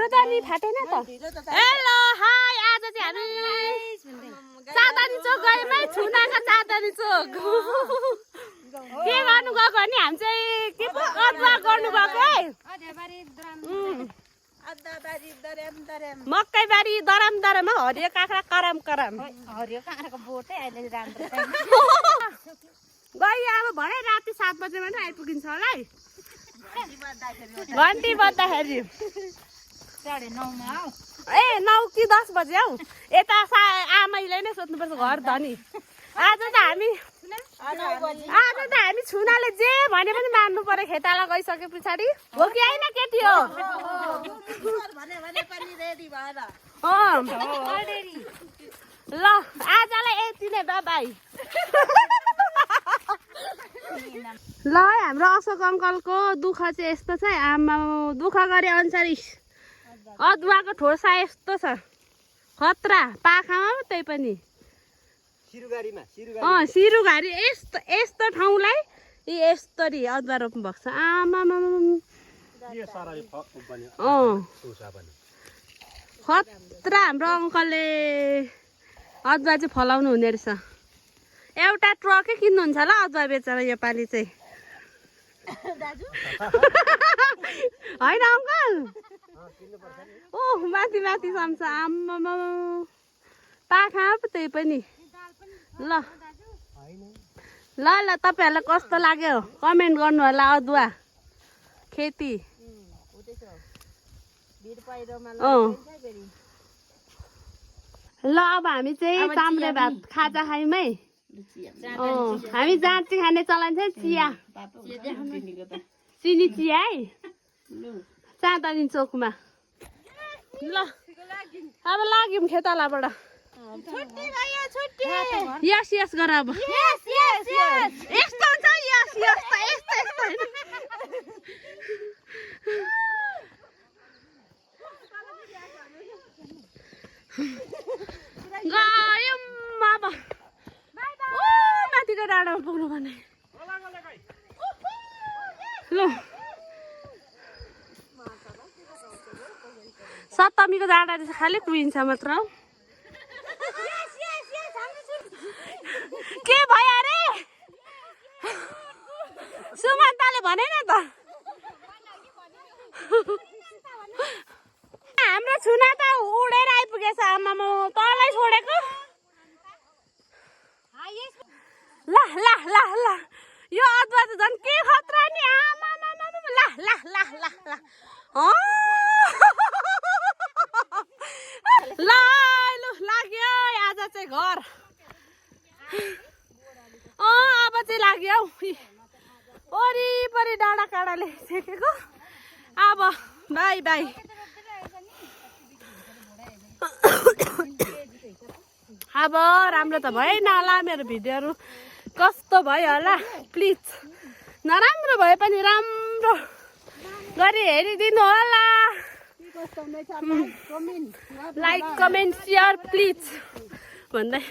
सावधानी फाटेन त hello hi आज चाहिँ हामी चाँदनी चोक गएमै छुनाको चाँदनी चोक के गर्नु गएको नि हामी चाहिँ के पो अदुवा गर्नु गएको है मकैबारी दराम दराम हरियो काँक्रा कराम कराम हरियो काँक्राको बोटै अहिले राम्रो गयो अब भरे राति 7 बजेमा नै आइपुगिन्छ होला है घन्टी बज्दाखेरि साढे 9 मा आऊ ए 9 कि 10 बजे आऊ यता आमैले नै सोध्नुपर्छ घर धनी आज त हामी छुनाले जे भने पनि मान्नु पर्यो खेताला गइसके पछाडि हो कि होइन केटी हो ल आजलाई यति नै बाई ल हाम्रो अशोक अङ्कलको दुःख चाहिँ यस्तो छ आमा दुःख गरे अनुसार अदुवाको ठोसा यस्तो छ खतरा पाखामा त्यही पनि सिरुघारी यस्तो ठाउँलाई यस्तरी अदुवा रोप्नु भएको छ आमा खतरा हाम्रो अङ्कलले अदुवा चाहिँ फलाउनु हुने रहेछ एउटा ट्रकै किन्नुहुन्छ होला अदुवा बेचेर योपालि चाहिँ होइन अङ्कल ओ माथि माथि सम्छ आम्मा पाखा पो त्यही पनि ल ल ल तपाईँहरूलाई कस्तो लाग्यो कमेन्ट गर्नु होला अदुवा खेती ल अब हामी चाहिँ चाम्रे भात खाजा खायौँ है हामी जहाँ चाहिँ खाने चलन छ चिया चिनी चिया है चाँदनी चोकमा ल अब लाग्यौँ खेतालाबाट यस यस गर अब यस्तो हुन्छ यस यस त यस्तो यस्तो गयौँ अब माथिको डाँडामा पुग्नु भने ल सप्तमीको डाँडा चाहिँ खालि कुहिन्छ मात्र के भयो अरे सुमन्ताले भनेन त हाम्रो छुना त उडेर आइपुगेछ आमामा तलै छोडेको ल ल ल ल यो अदुवा त झन् के खतरा नि आमामा ल ल ल ल ल ल लु लाग्यो आज चाहिँ घर अब चाहिँ लाग्यो हौ वरिपरि डाँडा काँडाले छेकेको अब बाई बाई अब राम्रो त भएन होला मेरो भिडियोहरू कस्तो भयो होला प्लिज नराम्रो भए पनि राम्रो गरी हेरिदिनु होला लाइक कमेन्ट सेयर प्लिज भन्दै